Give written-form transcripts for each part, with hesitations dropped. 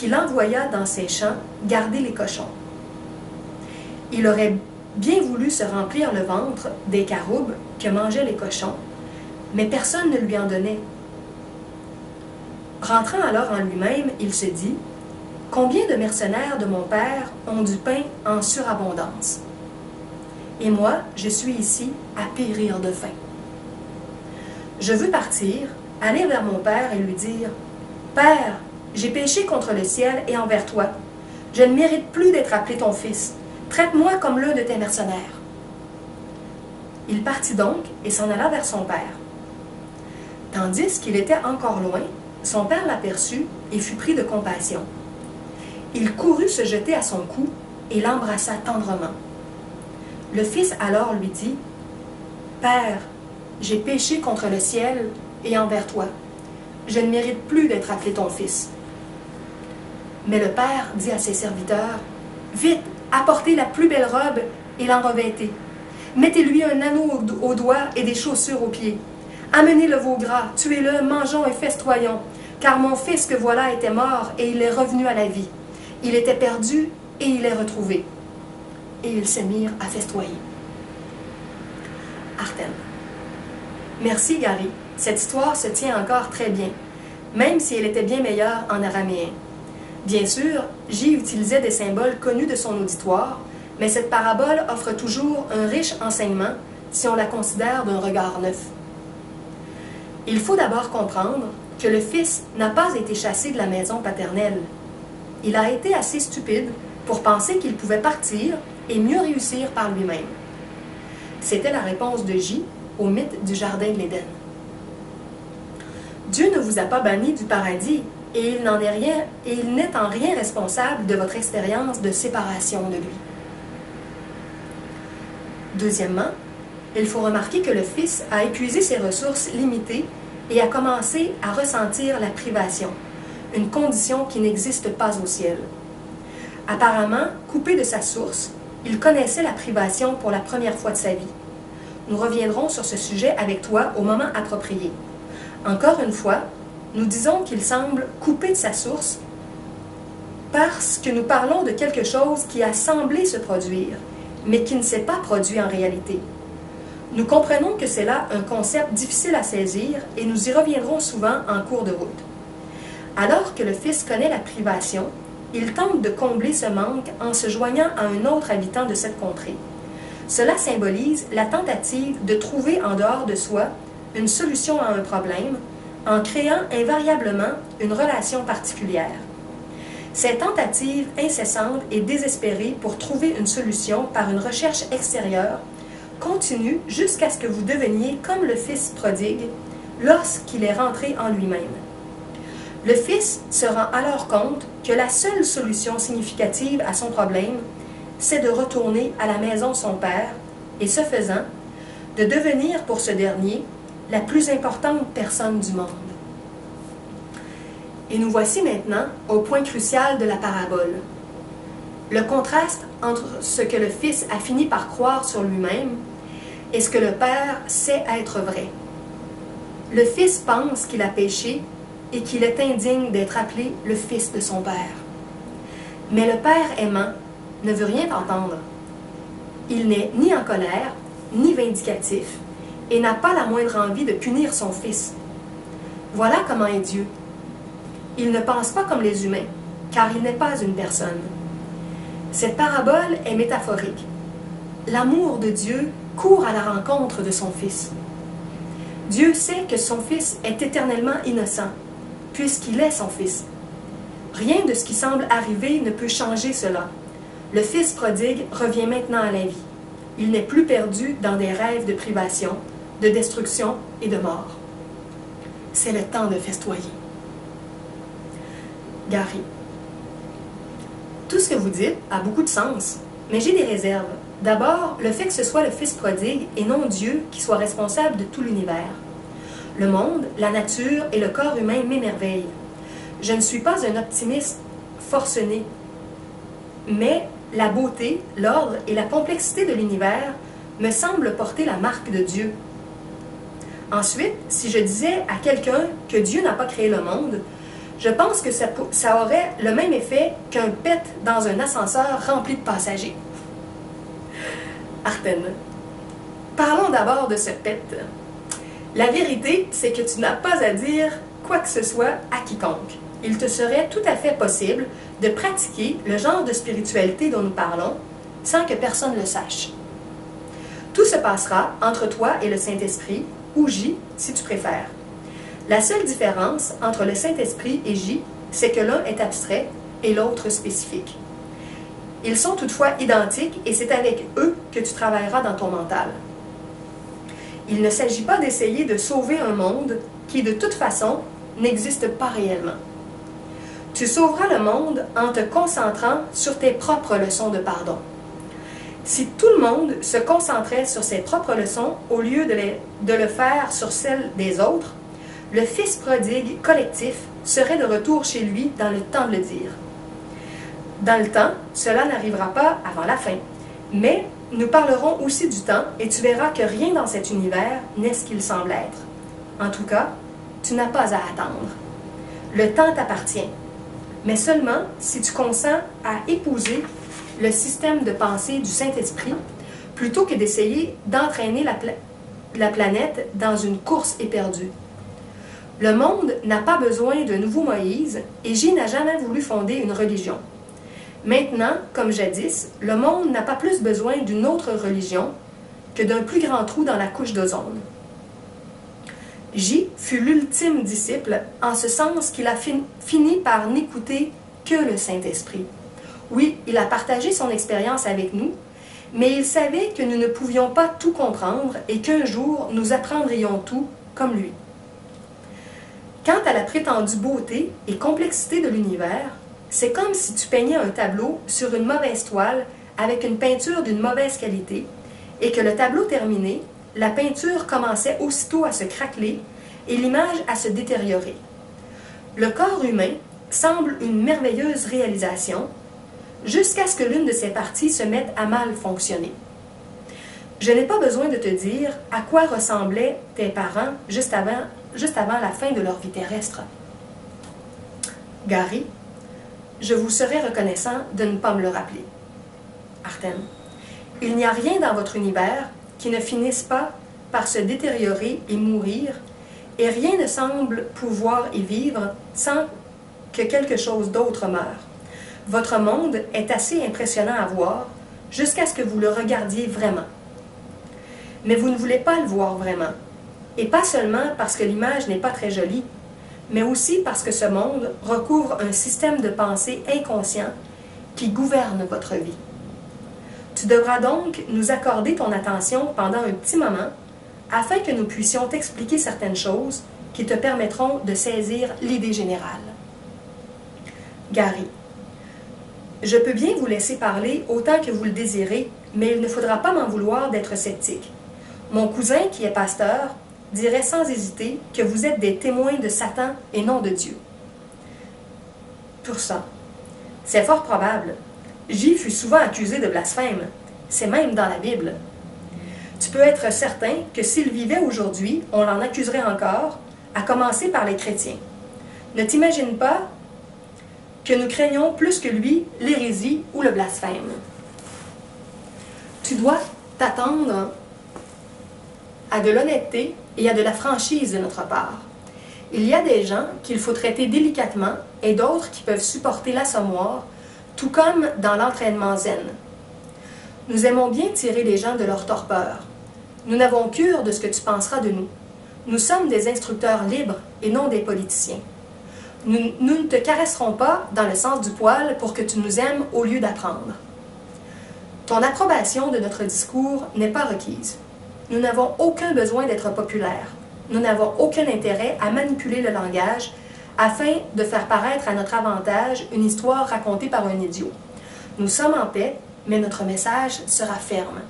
qu'il envoya dans ses champs garder les cochons. Il aurait bien voulu se remplir le ventre des caroubes que mangeaient les cochons, mais personne ne lui en donnait. Rentrant alors en lui-même, il se dit « Combien de mercenaires de mon père ont du pain en surabondance? Et moi, je suis ici à périr de faim. Je veux partir, aller vers mon père et lui dire « Père, j'ai péché contre le ciel et envers toi. Je ne mérite plus d'être appelé ton fils. Traite-moi comme l'un de tes mercenaires. » Il partit donc et s'en alla vers son père. Tandis qu'il était encore loin, son père l'aperçut et fut pris de compassion. Il courut se jeter à son cou et l'embrassa tendrement. Le fils alors lui dit « Père, j'ai péché contre le ciel et envers toi. Je ne mérite plus d'être appelé ton fils. » Mais le père dit à ses serviteurs « Vite, apportez la plus belle robe et l'en revêtez. Mettez-lui un anneau au doigt et des chaussures aux pieds. Amenez le veau gras, tuez-le, mangeons et festoyons, car mon fils que voilà était mort et il est revenu à la vie. Il était perdu et il est retrouvé. » Et ils se mirent à festoyer. Artème. Merci, Gary. Cette histoire se tient encore très bien, même si elle était bien meilleure en araméen. Bien sûr, J utilisait des symboles connus de son auditoire, mais cette parabole offre toujours un riche enseignement si on la considère d'un regard neuf. Il faut d'abord comprendre que le fils n'a pas été chassé de la maison paternelle. Il a été assez stupide pour penser qu'il pouvait partir et mieux réussir par lui-même. C'était la réponse de J au mythe du jardin de l'Éden. Dieu ne vous a pas banni du paradis et il n'est en rien responsable de votre expérience de séparation de lui. Deuxièmement, il faut remarquer que le Fils a épuisé ses ressources limitées et a commencé à ressentir la privation, une condition qui n'existe pas au ciel. Apparemment, coupé de sa source, il connaissait la privation pour la première fois de sa vie. Nous reviendrons sur ce sujet avec toi au moment approprié. Encore une fois, nous disons qu'il semble coupé de sa source parce que nous parlons de quelque chose qui a semblé se produire, mais qui ne s'est pas produit en réalité. Nous comprenons que c'est là un concept difficile à saisir et nous y reviendrons souvent en cours de route. Alors que le Fils connaît la privation, il tente de combler ce manque en se joignant à un autre habitant de cette contrée. Cela symbolise la tentative de trouver en dehors de soi une solution à un problème en créant invariablement une relation particulière. Ces tentatives incessantes et désespérées pour trouver une solution par une recherche extérieure continuent jusqu'à ce que vous deveniez comme le Fils prodigue lorsqu'il est rentré en lui-même. Le Fils se rend alors compte que la seule solution significative à son problème, c'est de retourner à la maison de son Père et, ce faisant, de devenir pour ce dernier la plus importante personne du monde. Et nous voici maintenant au point crucial de la parabole. Le contraste entre ce que le Fils a fini par croire sur lui-même et ce que le Père sait être vrai. Le Fils pense qu'il a péché et qu'il est indigne d'être appelé le Fils de son Père. Mais le Père aimant ne veut rien entendre. Il n'est ni en colère, ni vindicatif, et n'a pas la moindre envie de punir son Fils. Voilà comment est Dieu. Il ne pense pas comme les humains, car il n'est pas une personne. Cette parabole est métaphorique. L'amour de Dieu court à la rencontre de son Fils. Dieu sait que son Fils est éternellement innocent, puisqu'il est son Fils. Rien de ce qui semble arriver ne peut changer cela. Le Fils prodigue revient maintenant à la vie. Il n'est plus perdu dans des rêves de privation, de destruction et de mort. C'est le temps de festoyer. Gary. Tout ce que vous dites a beaucoup de sens, mais j'ai des réserves. D'abord, le fait que ce soit le Fils prodigue et non Dieu qui soit responsable de tout l'univers. Le monde, la nature et le corps humain m'émerveillent. Je ne suis pas un optimiste forcené, mais la beauté, l'ordre et la complexité de l'univers me semblent porter la marque de Dieu. Ensuite, si je disais à quelqu'un que Dieu n'a pas créé le monde, Je pense que ça aurait le même effet qu'un pet dans un ascenseur rempli de passagers. Arten. Parlons d'abord de ce pet. La vérité, c'est que tu n'as pas à dire quoi que ce soit à quiconque. Il te serait tout à fait possible de pratiquer le genre de spiritualité dont nous parlons sans que personne le sache. Tout se passera entre toi et le Saint-Esprit, ou J, si tu préfères. La seule différence entre le Saint-Esprit et J, c'est que l'un est abstrait et l'autre spécifique. Ils sont toutefois identiques et c'est avec eux que tu travailleras dans ton mental. Il ne s'agit pas d'essayer de sauver un monde qui, de toute façon, n'existe pas réellement. Tu sauveras le monde en te concentrant sur tes propres leçons de pardon. Si tout le monde se concentrait sur ses propres leçons au lieu de le faire sur celles des autres, le Fils prodigue collectif serait de retour chez lui dans le temps de le dire. Dans le temps, cela n'arrivera pas avant la fin, mais nous parlerons aussi du temps et tu verras que rien dans cet univers n'est ce qu'il semble être. En tout cas, tu n'as pas à attendre. Le temps t'appartient, mais seulement si tu consens à épouser le système de pensée du Saint-Esprit plutôt que d'essayer d'entraîner la planète dans une course éperdue. Le monde n'a pas besoin de nouveau Moïse et J n'a jamais voulu fonder une religion. Maintenant, comme jadis, le monde n'a pas plus besoin d'une autre religion que d'un plus grand trou dans la couche d'ozone. J fut l'ultime disciple en ce sens qu'il a fini par n'écouter que le Saint-Esprit. Oui, il a partagé son expérience avec nous, mais il savait que nous ne pouvions pas tout comprendre et qu'un jour nous apprendrions tout comme lui. Quant à la prétendue beauté et complexité de l'univers, c'est comme si tu peignais un tableau sur une mauvaise toile avec une peinture d'une mauvaise qualité et que le tableau terminé, la peinture commençait aussitôt à se craqueler et l'image à se détériorer. Le corps humain semble une merveilleuse réalisation jusqu'à ce que l'une de ses parties se mette à mal fonctionner. Je n'ai pas besoin de te dire à quoi ressemblaient tes parents juste avant la fin de leur vie terrestre. Gary, je vous serais reconnaissant de ne pas me le rappeler. Arten, il n'y a rien dans votre univers qui ne finisse pas par se détériorer et mourir, et rien ne semble pouvoir y vivre sans que quelque chose d'autre meure. Votre monde est assez impressionnant à voir jusqu'à ce que vous le regardiez vraiment. Mais vous ne voulez pas le voir vraiment. Et pas seulement parce que l'image n'est pas très jolie, mais aussi parce que ce monde recouvre un système de pensée inconscient qui gouverne votre vie. Tu devras donc nous accorder ton attention pendant un petit moment afin que nous puissions t'expliquer certaines choses qui te permettront de saisir l'idée générale. Gary, je peux bien vous laisser parler autant que vous le désirez, mais il ne faudra pas m'en vouloir d'être sceptique. Mon cousin, qui est pasteur, dirait sans hésiter que vous êtes des témoins de Satan et non de Dieu. Pour ça, c'est fort probable. J fut souvent accusé de blasphème. C'est même dans la Bible. Tu peux être certain que s'il vivait aujourd'hui, on l'en accuserait encore, à commencer par les chrétiens. Ne t'imagine pas que nous craignons plus que lui l'hérésie ou le blasphème. Tu dois t'attendre à de l'honnêteté et à de la franchise de notre part. Il y a des gens qu'il faut traiter délicatement et d'autres qui peuvent supporter l'assommoir, tout comme dans l'entraînement zen. Nous aimons bien tirer les gens de leur torpeur. Nous n'avons cure de ce que tu penseras de nous. Nous sommes des instructeurs libres et non des politiciens. Nous ne te caresserons pas dans le sens du poil pour que tu nous aimes au lieu d'apprendre. Ton approbation de notre discours n'est pas requise. Nous n'avons aucun besoin d'être populaires. Nous n'avons aucun intérêt à manipuler le langage afin de faire paraître à notre avantage une histoire racontée par un idiot. Nous sommes en paix, mais notre message sera ferme.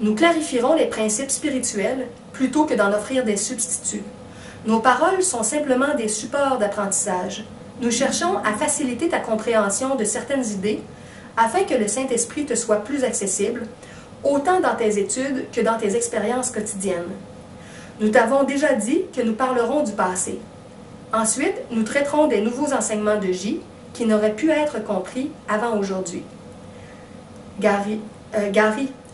Nous clarifierons les principes spirituels plutôt que d'en offrir des substituts. Nos paroles sont simplement des supports d'apprentissage. Nous cherchons à faciliter ta compréhension de certaines idées afin que le Saint-Esprit te soit plus accessible, autant dans tes études que dans tes expériences quotidiennes. Nous t'avons déjà dit que nous parlerons du passé. Ensuite, nous traiterons des nouveaux enseignements de J qui n'auraient pu être compris avant aujourd'hui. Gary,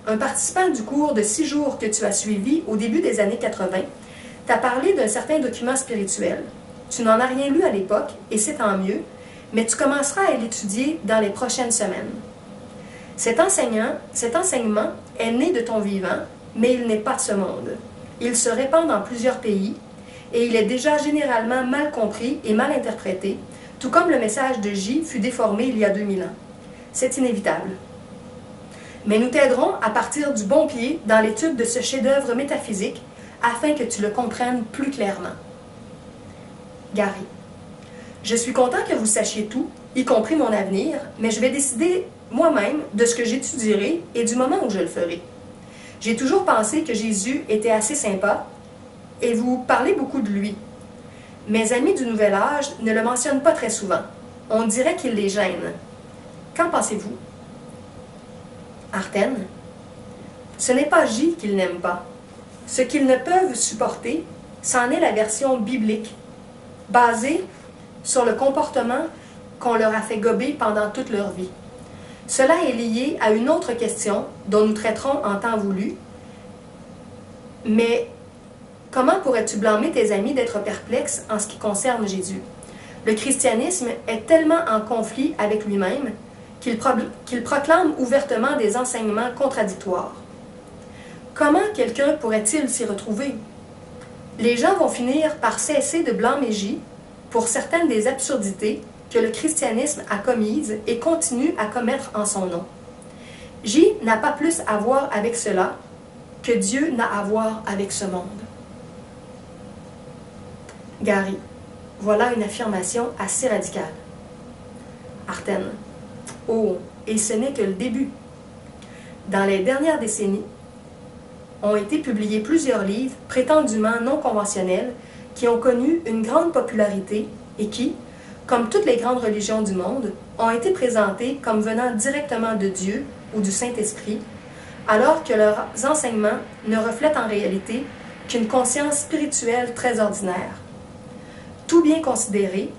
un participant du cours de 6 jours que tu as suivi au début des années 80, t'a parlé d'un certain document spirituel. Tu n'en as rien lu à l'époque, et c'est tant mieux, mais tu commenceras à l'étudier dans les prochaines semaines. Cet enseignement est né de ton vivant, mais il n'est pas de ce monde. Il se répand dans plusieurs pays, et il est déjà généralement mal compris et mal interprété, tout comme le message de J fut déformé il y a 2000 ans. C'est inévitable. Mais nous t'aiderons à partir du bon pied dans l'étude de ce chef-d'œuvre métaphysique afin que tu le comprennes plus clairement. Gary. Je suis content que vous sachiez tout, y compris mon avenir, mais je vais décider moi-même de ce que j'étudierai et du moment où je le ferai. J'ai toujours pensé que Jésus était assez sympa et vous parlez beaucoup de lui. Mes amis du Nouvel Âge ne le mentionnent pas très souvent. On dirait qu'il les gêne. Qu'en pensez-vous? Arten. Ce n'est pas J qu'ils n'aiment pas. Ce qu'ils ne peuvent supporter, c'en est la version biblique, basée sur le comportement qu'on leur a fait gober pendant toute leur vie. Cela est lié à une autre question dont nous traiterons en temps voulu. Mais comment pourrais-tu blâmer tes amis d'être perplexes en ce qui concerne Jésus? Le christianisme est tellement en conflit avec lui-même qu'il proclame ouvertement des enseignements contradictoires. Comment quelqu'un pourrait-il s'y retrouver? Les gens vont finir par cesser de blâmer J pour certaines des absurdités que le christianisme a commises et continue à commettre en son nom. J n'a pas plus à voir avec cela que Dieu n'a à voir avec ce monde. Gary. Voilà une affirmation assez radicale. Arten. Oh, et ce n'est que le début. Dans les dernières décennies, ont été publiés plusieurs livres prétendument non conventionnels qui ont connu une grande popularité et qui, comme toutes les grandes religions du monde, ont été présentés comme venant directement de Dieu ou du Saint-Esprit, alors que leurs enseignements ne reflètent en réalité qu'une conscience spirituelle très ordinaire. Tout bien considéré,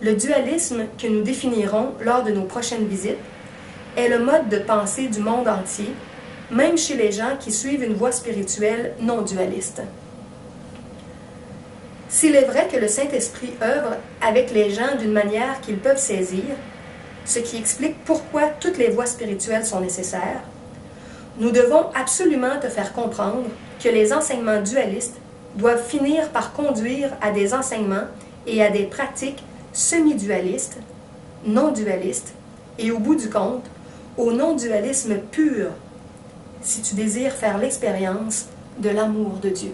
le dualisme que nous définirons lors de nos prochaines visites est le mode de pensée du monde entier, même chez les gens qui suivent une voie spirituelle non dualiste. S'il est vrai que le Saint-Esprit œuvre avec les gens d'une manière qu'ils peuvent saisir, ce qui explique pourquoi toutes les voies spirituelles sont nécessaires, nous devons absolument te faire comprendre que les enseignements dualistes doivent finir par conduire à des enseignements et à des pratiques semi-dualistes, non-dualistes, et au bout du compte, au non-dualisme pur, si tu désires faire l'expérience de l'amour de Dieu.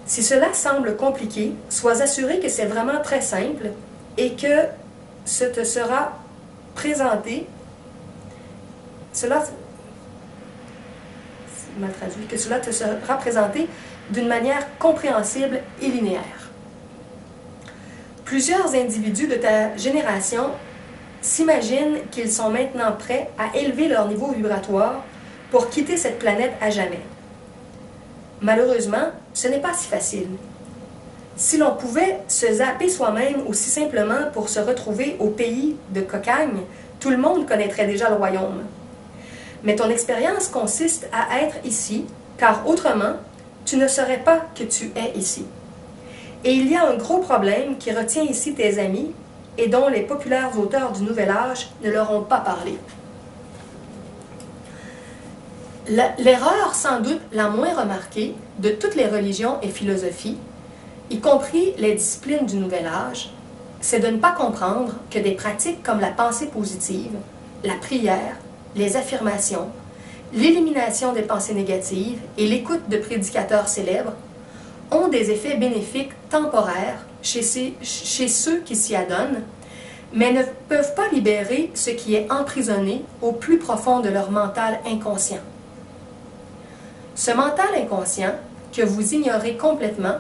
Si cela semble compliqué, sois assuré que c'est vraiment très simple et que ce te sera présenté, que cela te sera présenté d'une manière compréhensible et linéaire. Plusieurs individus de ta génération s'imaginent qu'ils sont maintenant prêts à élever leur niveau vibratoire pour quitter cette planète à jamais. Malheureusement, ce n'est pas si facile. Si l'on pouvait se zapper soi-même aussi simplement pour se retrouver au pays de Cocagne, tout le monde connaîtrait déjà le royaume. Mais ton expérience consiste à être ici, car autrement, tu ne saurais pas que tu es ici. Et il y a un gros problème qui retient ici tes amis et dont les populaires auteurs du Nouvel Âge ne leur ont pas parlé. L'erreur sans doute la moins remarquée de toutes les religions et philosophies, y compris les disciplines du Nouvel Âge, c'est de ne pas comprendre que des pratiques comme la pensée positive, la prière, les affirmations, l'élimination des pensées négatives et l'écoute de prédicateurs célèbres ont des effets bénéfiques temporaires chez ceux qui s'y adonnent, mais ne peuvent pas libérer ce qui est emprisonné au plus profond de leur mental inconscient. Ce mental inconscient, que vous ignorez complètement,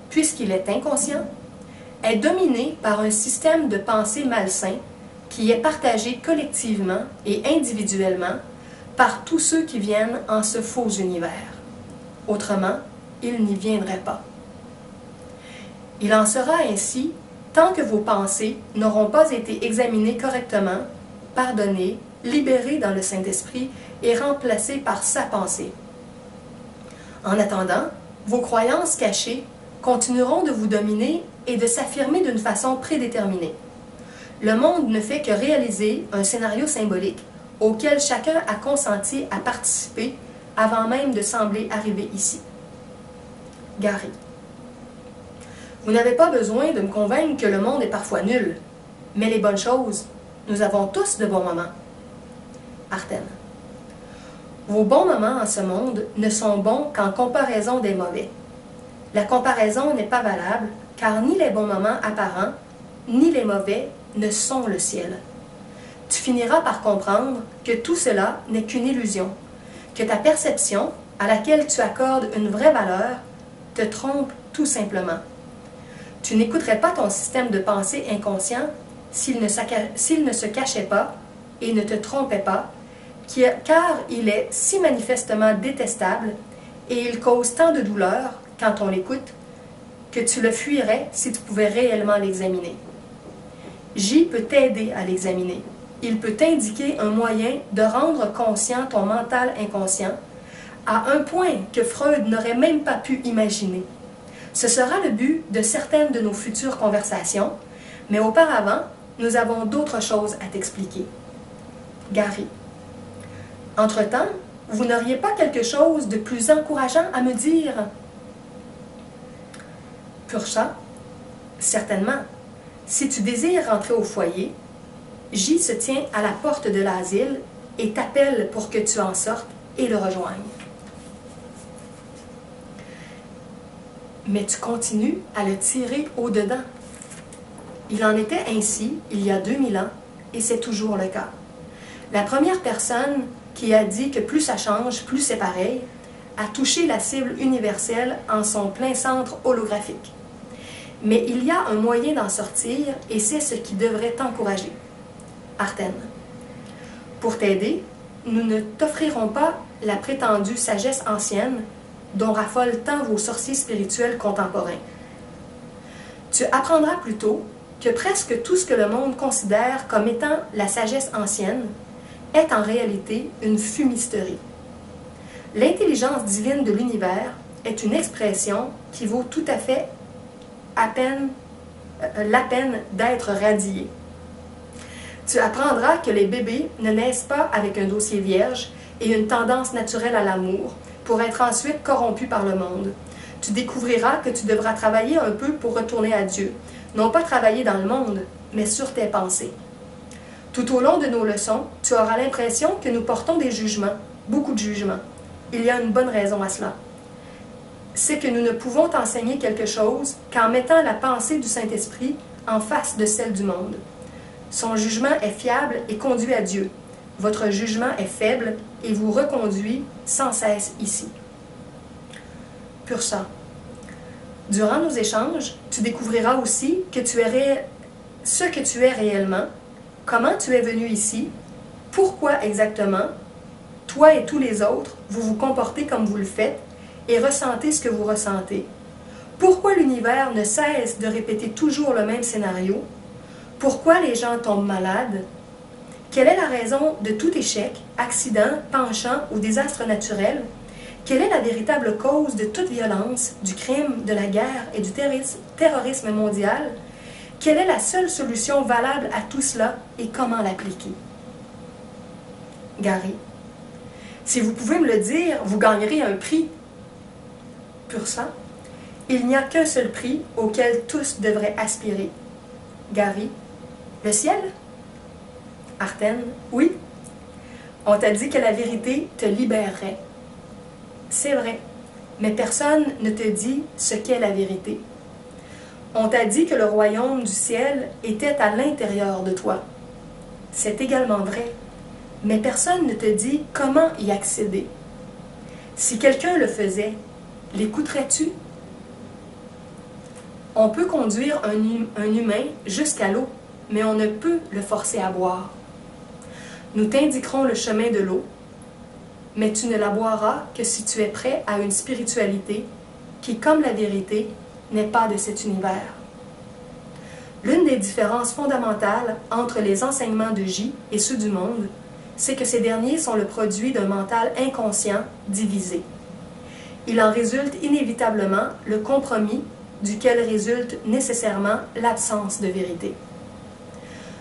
puisqu'il est inconscient, est dominé par un système de pensée malsain qui est partagé collectivement et individuellement par tous ceux qui viennent en ce faux univers. Autrement, ils n'y viendraient pas. Il en sera ainsi tant que vos pensées n'auront pas été examinées correctement, pardonnées, libérées dans le Saint-Esprit et remplacées par sa pensée. En attendant, vos croyances cachées continueront de vous dominer et de s'affirmer d'une façon prédéterminée. Le monde ne fait que réaliser un scénario symbolique auquel chacun a consenti à participer avant même de sembler arriver ici. Gary. Vous n'avez pas besoin de me convaincre que le monde est parfois nul, mais les bonnes choses, nous avons tous de bons moments. Arten. Vos bons moments en ce monde ne sont bons qu'en comparaison des mauvais. La comparaison n'est pas valable, car ni les bons moments apparents, ni les mauvais ne sont le ciel. Tu finiras par comprendre que tout cela n'est qu'une illusion, que ta perception, à laquelle tu accordes une vraie valeur, te trompe tout simplement. Tu n'écouterais pas ton système de pensée inconscient s'il ne se cachait pas et ne te trompait pas, car il est si manifestement détestable et il cause tant de douleur quand on l'écoute que tu le fuirais si tu pouvais réellement l'examiner. J peut t'aider à l'examiner. Il peut t'indiquer un moyen de rendre conscient ton mental inconscient à un point que Freud n'aurait même pas pu imaginer. Ce sera le but de certaines de nos futures conversations, mais auparavant, nous avons d'autres choses à t'expliquer. Gary. Entre-temps, vous n'auriez pas quelque chose de plus encourageant à me dire? Pursa. Certainement. Si tu désires rentrer au foyer, J se tient à la porte de l'asile et t'appelle pour que tu en sortes et le rejoignes. Mais tu continues à le tirer au-dedans. Il en était ainsi il y a 2000 ans et c'est toujours le cas. La première personne qui a dit que plus ça change, plus c'est pareil, a touché la cible universelle en son plein centre holographique. Mais il y a un moyen d'en sortir et c'est ce qui devrait t'encourager. Arten. Pour t'aider, nous ne t'offrirons pas la prétendue sagesse ancienne dont raffolent tant vos sorciers spirituels contemporains. Tu apprendras plutôt que presque tout ce que le monde considère comme étant la sagesse ancienne est en réalité une fumisterie. L'intelligence divine de l'univers est une expression qui vaut tout à fait la peine d'être radiée. Tu apprendras que les bébés ne naissent pas avec un dossier vierge et une tendance naturelle à l'amour, pour être ensuite corrompu par le monde. Tu découvriras que tu devras travailler un peu pour retourner à Dieu, non pas travailler dans le monde, mais sur tes pensées. Tout au long de nos leçons, tu auras l'impression que nous portons des jugements, beaucoup de jugements. Il y a une bonne raison à cela. C'est que nous ne pouvons t'enseigner quelque chose qu'en mettant la pensée du Saint-Esprit en face de celle du monde. Son jugement est fiable et conduit à Dieu. Votre jugement est faible et vous reconduit sans cesse ici. Pur sang. Durant nos échanges, tu découvriras aussi que ce que tu es réellement, comment tu es venu ici, pourquoi exactement, toi et tous les autres, vous vous comportez comme vous le faites et ressentez ce que vous ressentez. Pourquoi l'univers ne cesse de répéter toujours le même scénario? Pourquoi les gens tombent malades? Quelle est la raison de tout échec, accident, penchant ou désastre naturel? Quelle est la véritable cause de toute violence, du crime, de la guerre et du terrorisme mondial? Quelle est la seule solution valable à tout cela et comment l'appliquer? Gary. Si vous pouvez me le dire, vous gagnerez un prix. Pur sang. Il n'y a qu'un seul prix auquel tous devraient aspirer. Gary. Le ciel? Arten. Oui. On t'a dit que la vérité te libérerait. C'est vrai, mais personne ne te dit ce qu'est la vérité. On t'a dit que le royaume du ciel était à l'intérieur de toi. C'est également vrai, mais personne ne te dit comment y accéder. Si quelqu'un le faisait, l'écouterais-tu? On peut conduire un humain jusqu'à l'eau, mais on ne peut le forcer à boire. Nous t'indiquerons le chemin de l'eau, mais tu ne la boiras que si tu es prêt à une spiritualité qui, comme la vérité, n'est pas de cet univers. L'une des différences fondamentales entre les enseignements de J et ceux du monde, c'est que ces derniers sont le produit d'un mental inconscient divisé. Il en résulte inévitablement le compromis duquel résulte nécessairement l'absence de vérité.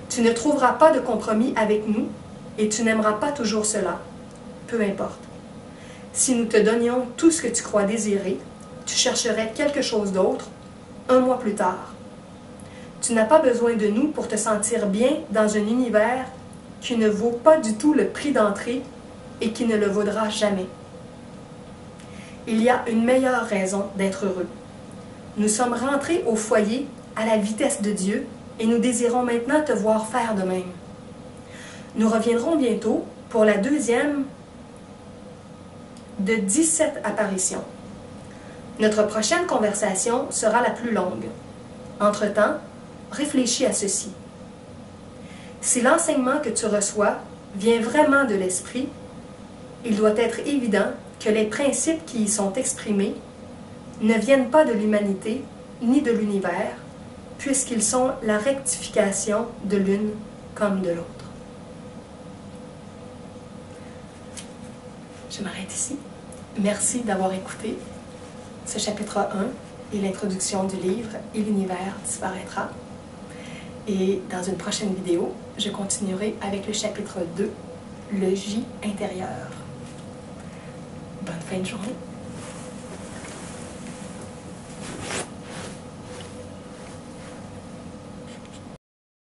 Tu ne trouveras pas de compromis avec nous et tu n'aimeras pas toujours cela, peu importe. Si nous te donnions tout ce que tu crois désirer, tu chercherais quelque chose d'autre un mois plus tard. Tu n'as pas besoin de nous pour te sentir bien dans un univers qui ne vaut pas du tout le prix d'entrée et qui ne le vaudra jamais. Il y a une meilleure raison d'être heureux. Nous sommes rentrés au foyer à la vitesse de Dieu et nous désirons maintenant te voir faire de même. Nous reviendrons bientôt pour la deuxième de 17 apparitions. Notre prochaine conversation sera la plus longue. Entre-temps, réfléchis à ceci. Si l'enseignement que tu reçois vient vraiment de l'esprit, il doit être évident que les principes qui y sont exprimés ne viennent pas de l'humanité ni de l'univers, puisqu'ils sont la rectification de l'une comme de l'autre. Je m'arrête ici. Merci d'avoir écouté ce chapitre 1 et l'introduction du livre « Et l'univers disparaîtra ». Et dans une prochaine vidéo, je continuerai avec le chapitre 2, le J intérieur. Bonne fin de journée.